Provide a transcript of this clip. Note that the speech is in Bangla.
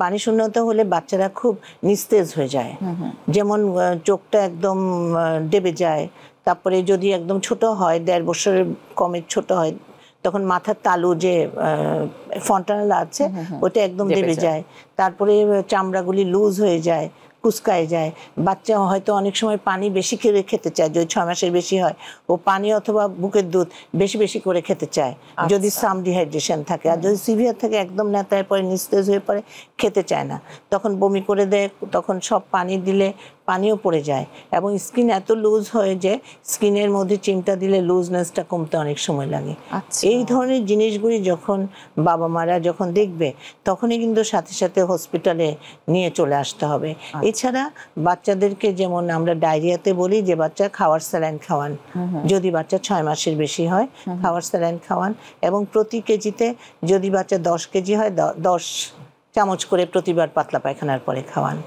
পানি শূন্যতা হলে বাচ্চারা খুব নিস্তেজ হয়ে যায়, যেমন চোখটা একদম ডেবে যায়। তারপরে যদি একদম ছোট হয়, 1.5 বছরের কমে ছোট হয়, তখন মাথার তালু যে ফন্টানেলা আছে ওটা একদম দেবে যায়। তারপরে চামড়াগুলি লুজ হয়ে যায়, কুচকায় যায়। বাচ্চা হয়তো অনেক সময় পানি বেশি করে খেতে চায়, যদি 6 মাসের বেশি হয় ও পানি অথবা বুকের দুধ বেশি বেশি করে খেতে চায়, যদি সাম ডিহাইড্রেশন থাকে। আর যদি সিভিয়ার থাকে, একদম নেতায় পরে নিস্তেজ হয়ে পড়ে, খেতে চায় না, তখন বমি করে দেয়। তখন সব পানি দিলে পানিও পড়ে যায় এবং স্কিন এত লুজ হয় যে স্কিনের মধ্যে চিমটা দিলে লুজনেসটা কমতে অনেক সময় লাগে। এই ধরনের জিনিসগুলি যখন বাবা মারা যখন দেখবে, তখনই কিন্তু সাথে সাথে হসপিটালে নিয়ে চলে আসতে হবে। এছাড়া বাচ্চাদেরকে যেমন আমরা ডায়রিয়াতে বলি যে বাচ্চা খাওয়ার স্যালাইন খাওয়ান, যদি বাচ্চা 6 মাসের বেশি হয় খাওয়ার স্যালাইন খাওয়ান, এবং প্রতি কেজিতে যদি বাচ্চা 10 কেজি হয় 10 চামচ করে প্রতিবার পাতলা পায়খানার পরে খাওয়ান।